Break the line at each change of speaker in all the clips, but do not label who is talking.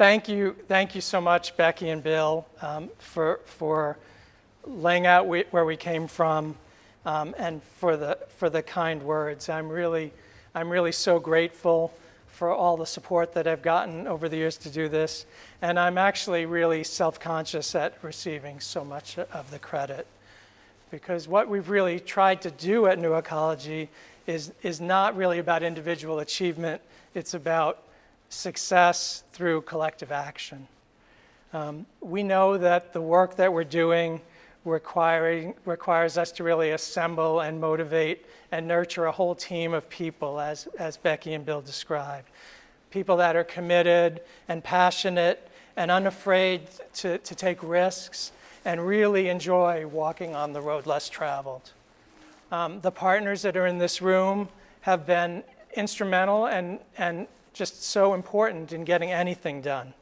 thank you so much, Becky and Bill, for laying out where we came from, and for the kind words. I'm really so grateful for all the support that I've gotten over the years to do this, and I'm actually really self-conscious at receiving so much of the credit, because what we've really tried to do at New Ecology is not really about individual achievement. It's about success through collective action. We know that the work that we're doing requires us to really assemble and motivate and nurture a whole team of people, as Becky and Bill described. People that are committed and passionate and unafraid to take risks and really enjoy walking on the road less traveled. The partners that are in this room have been instrumental and just so important in getting anything done.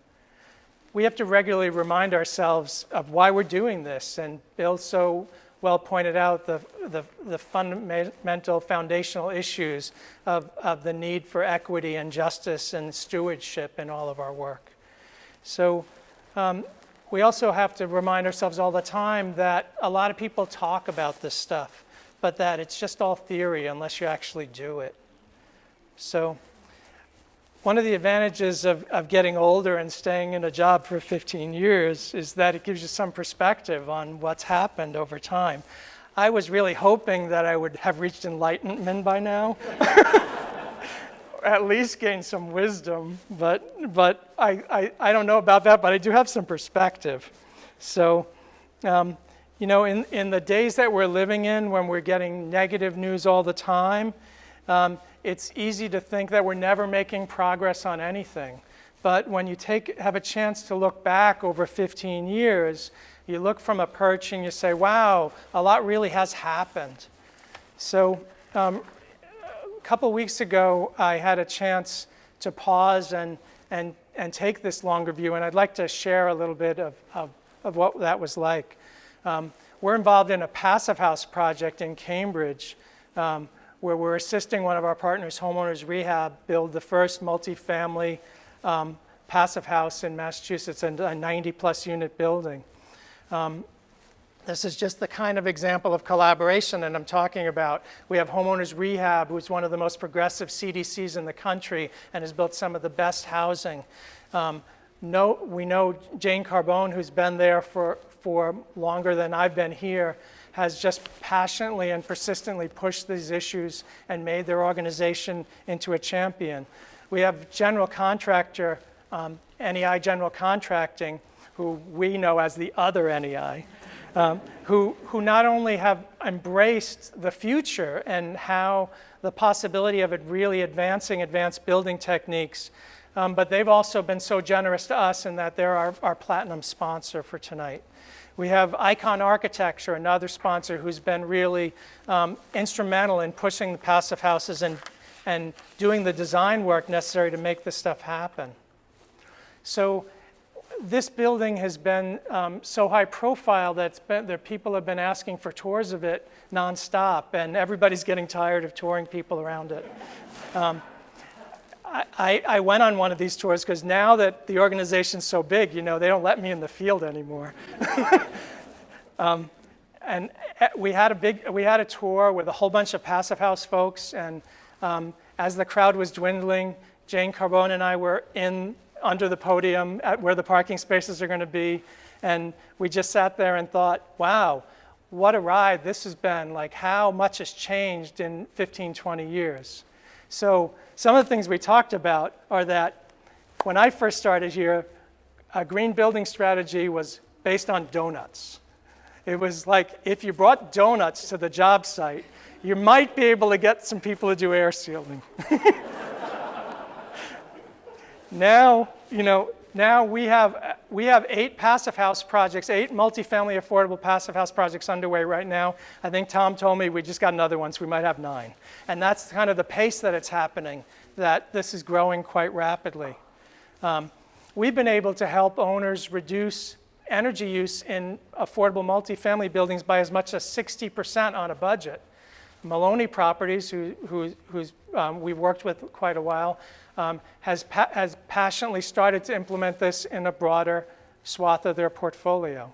We have to regularly remind ourselves of why we're doing this, and Bill so well pointed out the fundamental foundational issues of the need for equity and justice and stewardship in all of our work. So we also have to remind ourselves all the time that a lot of people talk about this stuff, but that it's just all theory unless you actually do it. So one of the advantages of getting older and staying in a job for 15 years is that it gives you some perspective on what's happened over time. I was really hoping that I would have reached enlightenment by now, or at least gain some wisdom, but I don't know about that, but I do have some perspective. So, you know, in the days that we're living in, when we're getting negative news all the time, it's easy to think that we're never making progress on anything. But when you have a chance to look back over 15 years, you look from a perch and you say, wow, a lot really has happened. So a couple weeks ago, I had a chance to pause and take this longer view, and I'd like to share a little bit of what that was like. We're involved in a passive house project in Cambridge, where we're assisting one of our partners, Homeowners Rehab, build the first multifamily passive house in Massachusetts, and a 90-plus unit building. This is just the kind of example of collaboration that I'm talking about. We have Homeowners Rehab, who's one of the most progressive CDCs in the country and has built some of the best housing. We know Jane Carbone, who's been there for longer than I've been here, has just passionately and persistently pushed these issues and made their organization into a champion. We have general contractor, NEI General Contracting, who we know as the other NEI, who not only have embraced the future and how the possibility of it really advancing advanced building techniques, but they've also been so generous to us in that they're our platinum sponsor for tonight. We have Icon Architecture, another sponsor who's been really instrumental in pushing the passive houses and doing the design work necessary to make this stuff happen. So this building has been so high profile that people have been asking for tours of it nonstop, and everybody's getting tired of touring people around it. I went on one of these tours because now that the organization's so big, you know, they don't let me in the field anymore. And we had a tour with a whole bunch of passive house folks, and as the crowd was dwindling, Jane Carbone and I were under the podium at where the parking spaces are going to be, and we just sat there and thought, wow, what a ride this has been. Like, how much has changed in 15, 20 years. So some of the things we talked about are that when I first started here, a green building strategy was based on donuts. It was like, if you brought donuts to the job site, you might be able to get some people to do air sealing. Now, you know, now we have 8 passive house projects, 8 multifamily affordable passive house projects underway right now. I think Tom told me we just got another one, so we might have 9. And that's kind of the pace that it's happening, that this is growing quite rapidly. We've been able to help owners reduce energy use in affordable multifamily buildings by as much as 60% on a budget. Maloney Properties, who's we've worked with quite a while, has passionately started to implement this in a broader swath of their portfolio.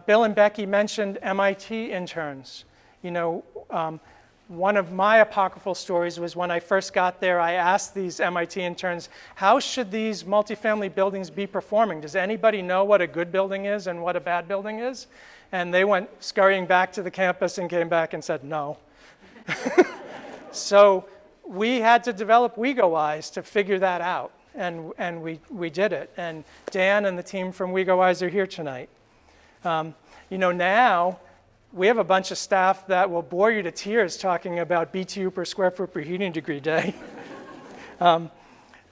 Bill and Becky mentioned MIT interns. You know, one of my apocryphal stories was when I first got there, I asked these MIT interns, how should these multifamily buildings be performing? Does anybody know what a good building is and what a bad building is? And they went scurrying back to the campus and came back and said no. So we had to develop WeGo Eyes to figure that out, and we did it. And Dan and the team from WeGo Eyes are here tonight. You know, now we have a bunch of staff that will bore you to tears talking about BTU per square foot per heating degree day.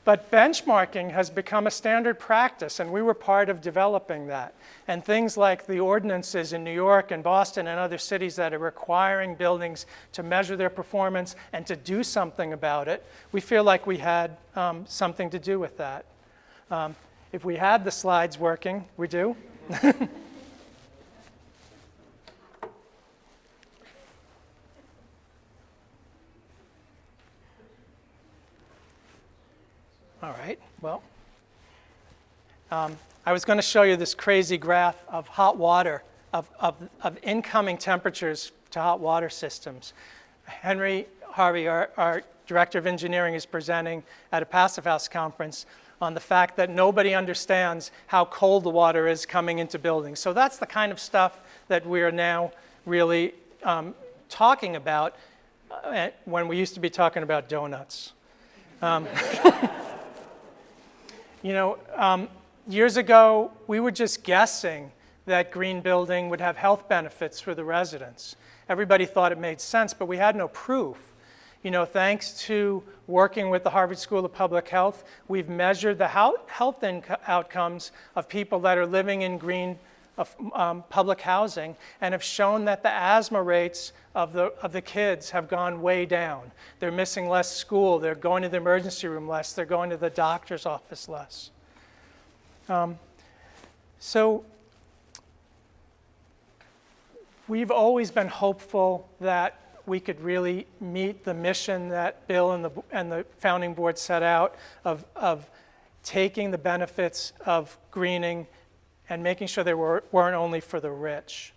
But benchmarking has become a standard practice, and we were part of developing that. And things like the ordinances in New York and Boston and other cities that are requiring buildings to measure their performance and to do something about it, we feel like we had something to do with that. If we had the slides working, we do. All right, well, I was going to show you this crazy graph of hot water, of incoming temperatures to hot water systems. Henry Harvey, our Director of Engineering, is presenting at a Passive House conference on the fact that nobody understands how cold the water is coming into buildings. So that's the kind of stuff that we are now really talking about when we used to be talking about donuts. You know, years ago, we were just guessing that green building would have health benefits for the residents. Everybody thought it made sense, but we had no proof. You know, thanks to working with the Harvard School of Public Health, we've measured the health outcomes of people that are living in green public housing, and have shown that the asthma rates of the kids have gone way down. They're missing less school, they're going to the emergency room less, they're going to the doctor's office less. So we've always been hopeful that we could really meet the mission that Bill and the founding board set out of taking the benefits of greening and making sure they weren't only for the rich.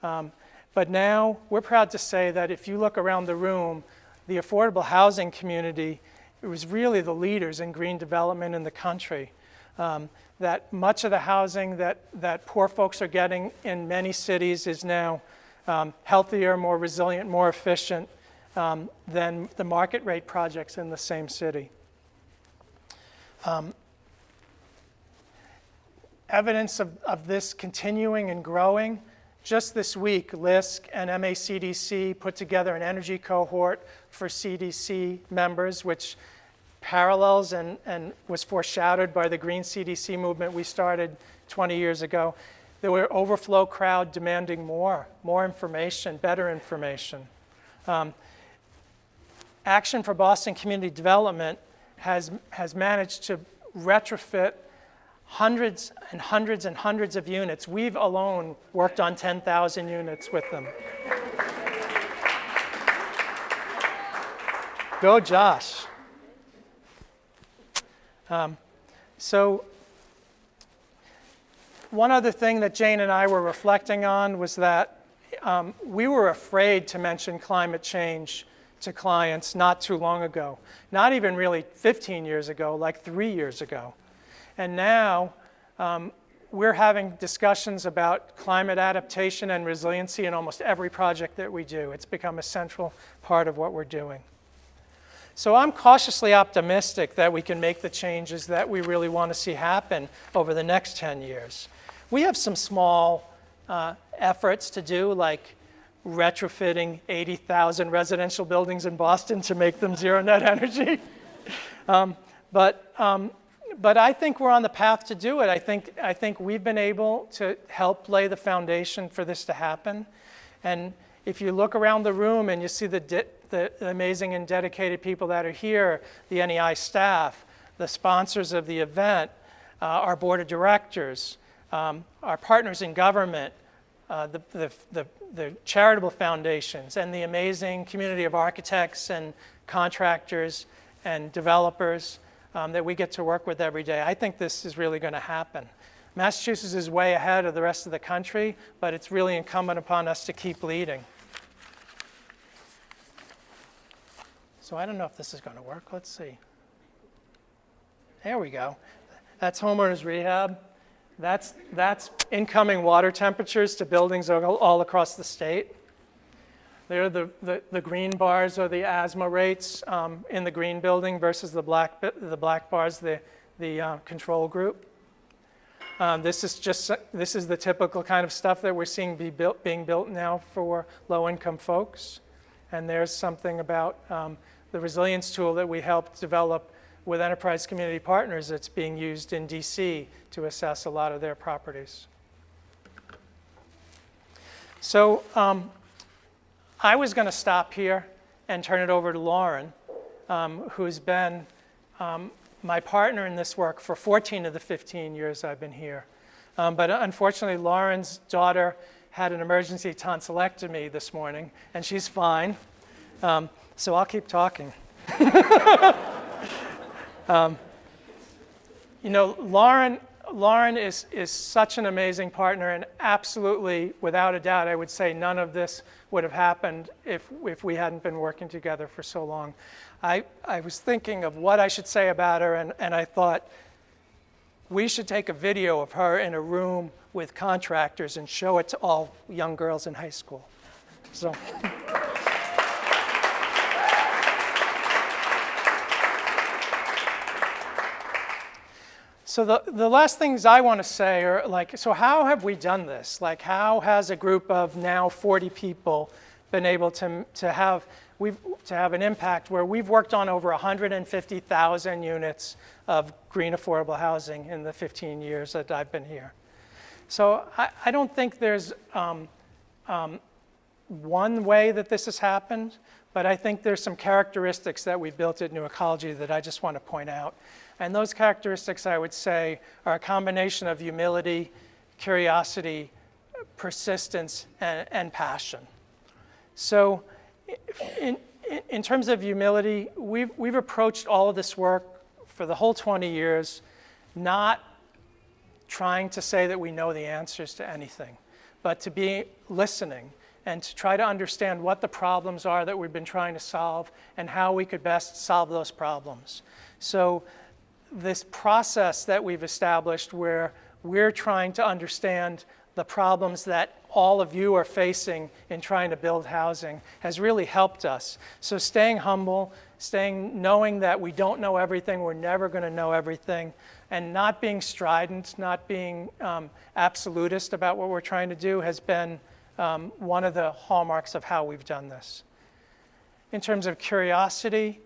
But now we're proud to say that if you look around the room, the affordable housing community, it was really the leaders in green development in the country. That much of the housing that poor folks are getting in many cities is now healthier, more resilient, more efficient than the market rate projects in the same city. Evidence of this continuing and growing. Just this week, LISC and MACDC put together an energy cohort for CDC members, which parallels and was foreshadowed by the green CDC movement we started 20 years ago. There were overflow crowd demanding more information, better information. Action for Boston Community Development has managed to retrofit hundreds and hundreds and hundreds of units. We've alone worked on 10,000 units with them. Go, Josh. So one other thing that Jane and I were reflecting on was that we were afraid to mention climate change to clients not too long ago. Not even really 15 years ago, like 3 years ago. And now we're having discussions about climate adaptation and resiliency in almost every project that we do. It's become a central part of what we're doing. So I'm cautiously optimistic that we can make the changes that we really want to see happen over the next 10 years. We have some small efforts to do, like retrofitting 80,000 residential buildings in Boston to make them zero net energy. But I think we're on the path to do it. I think we've been able to help lay the foundation for this to happen. And if you look around the room and you see the amazing and dedicated people that are here, the NEI staff, the sponsors of the event, our board of directors, our partners in government, the the charitable foundations and the amazing community of architects and contractors and developers that we get to work with every day. I think this is really going to happen. Massachusetts is way ahead of the rest of the country, but it's really incumbent upon us to keep leading. So I don't know if this is going to work. Let's see. There we go. That's homeowners rehab. That's incoming water temperatures to buildings all across the state. There, the green bars are the asthma rates in the green building versus the black bars, the control group. This is the typical kind of stuff that we're seeing being built now for low-income folks. And there's something about the resilience tool that we helped develop with enterprise community partners that's being used in DC to assess a lot of their properties. So I was going to stop here and turn it over to Lauren, who's been my partner in this work for 14 of the 15 years I've been here. But unfortunately, Lauren's daughter had an emergency tonsillectomy this morning, and she's fine. So I'll keep talking. You know, Lauren is such an amazing partner, and absolutely, without a doubt, I would say none of this would have happened if we hadn't been working together for so long. I was thinking of what I should say about her, and I thought we should take a video of her in a room with contractors and show it to all young girls in high school. So. So the last things I want to say are like, so how have we done this? Like, how has a group of now 40 people been able to have an impact where we've worked on over 150,000 units of green affordable housing in the 15 years that I've been here? So I don't think there's one way that this has happened, but I think there's some characteristics that we built at New Ecology that I just want to point out. And those characteristics, I would say, are a combination of humility, curiosity, persistence, and passion. So in terms of humility, we've approached all of this work for the whole 20 years, not trying to say that we know the answers to anything, but to be listening and to try to understand what the problems are that we've been trying to solve and how we could best solve those problems. So this process that we've established where we're trying to understand the problems that all of you are facing in trying to build housing has really helped us. So staying humble, knowing that we don't know everything, we're never going to know everything, and not being strident, not being absolutist about what we're trying to do has been one of the hallmarks of how we've done this. In terms of curiosity,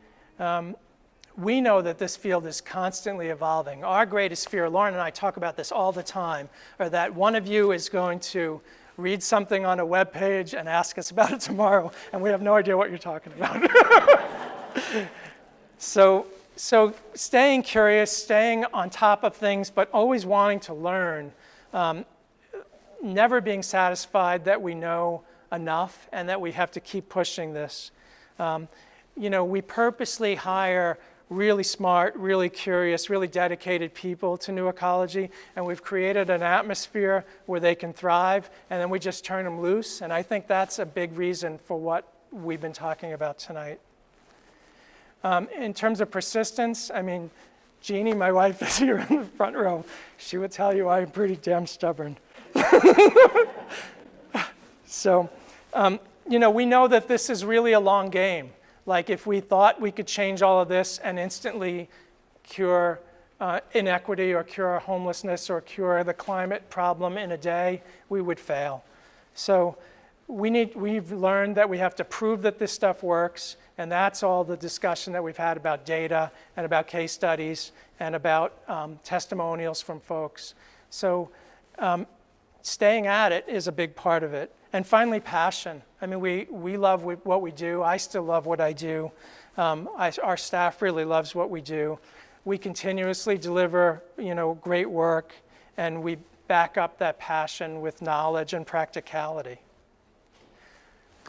we know that this field is constantly evolving. Our greatest fear, Lauren and I talk about this all the time, are that one of you is going to read something on a web page and ask us about it tomorrow, and we have no idea what you're talking about. So staying curious, staying on top of things, but always wanting to learn, never being satisfied that we know enough and that we have to keep pushing this. You know, we purposely hire really smart, really curious, really dedicated people to New Ecology, and we've created an atmosphere where they can thrive, and then we just turn them loose, and I think that's a big reason for what we've been talking about tonight. In terms of persistence, I mean, Jeannie, my wife, is here in the front row. She would tell you I'm pretty damn stubborn. So, you know, we know that this is really a long game. Like if we thought we could change all of this and instantly cure inequity or cure homelessness or cure the climate problem in a day, we would fail. So we've learned that we have to prove that this stuff works, and that's all the discussion that we've had about data and about case studies and about testimonials from folks. So staying at it is a big part of it. And finally, passion. I mean, we love what we do. I still love what I do. Our staff really loves what we do. We continuously deliver, you know, great work, and we back up that passion with knowledge and practicality.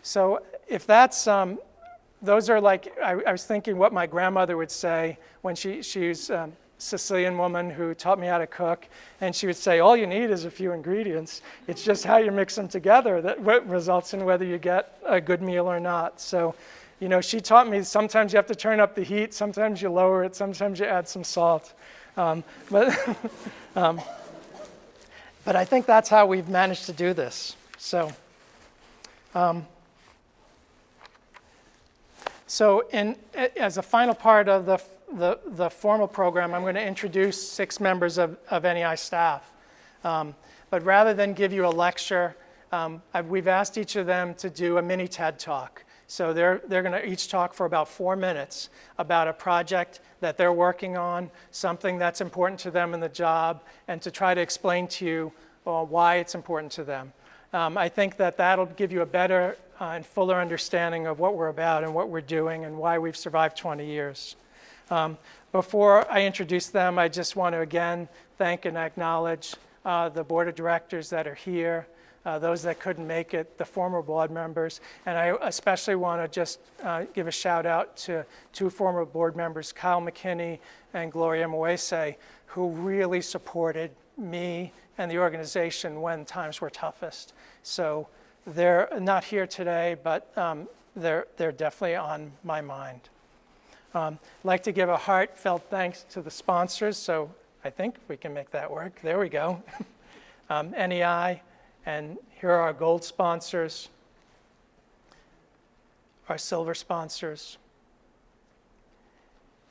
So if that's, those are like, I was thinking what my grandmother would say when she's a Sicilian woman who taught me how to cook, and she would say, all you need is a few ingredients. It's just how you mix them together that results in whether you get a good meal or not. So, you know, she taught me sometimes you have to turn up the heat, sometimes you lower it, sometimes you add some salt. But I think that's how we've managed to do this. So as a final part of the formal program, I'm going to introduce 6 members of NEI staff. But rather than give you a lecture, we've asked each of them to do a mini TED Talk. So they're going to each talk for about 4 minutes about a project that they're working on, something that's important to them in the job, and to try to explain to you why it's important to them. I think that that'll give you a better and fuller understanding of what we're about and what we're doing and why we've survived 20 years. Before I introduce them, I just want to again thank and acknowledge the board of directors that are here, those that couldn't make it, the former board members, and I especially want to just give a shout out to 2 former board members, Kyle McKinney and Gloria Moese, who really supported me and the organization when times were toughest. So they're not here today, but they're definitely on my mind. I'd like to give a heartfelt thanks to the sponsors, so I think we can make that work. There we go. NEI, and here are our gold sponsors, our silver sponsors,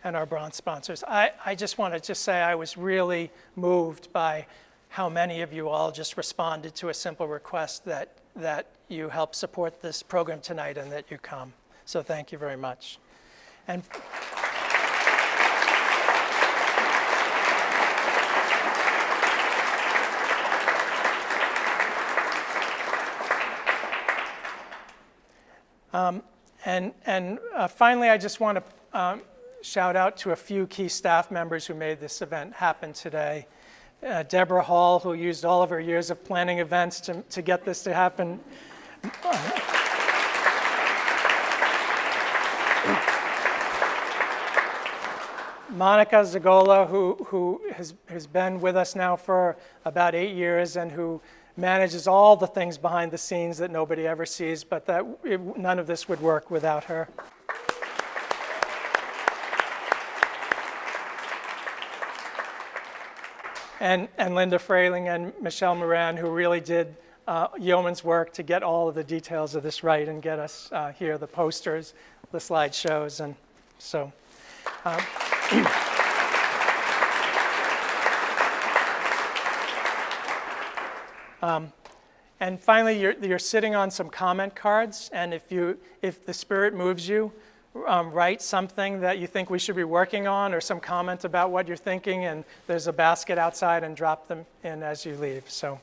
and our bronze sponsors. I just want to say I was really moved by how many of you all just responded to a simple request that you help support this program tonight and that you come. So thank you very much. And finally, I just want to shout out to a few key staff members who made this event happen today. Deborah Hall, who used all of her years of planning events to get this to happen. Monica Zagola, who has been with us now for about 8 years and who manages all the things behind the scenes that nobody ever sees, but none of this would work without her. And Linda Frayling and Michelle Moran, who really did yeoman's work to get all of the details of this right and get us here, the posters, the slideshows, and so. And finally, you're sitting on some comment cards, and if the spirit moves you, write something that you think we should be working on or some comment about what you're thinking, and there's a basket outside, and drop them in as you leave. So.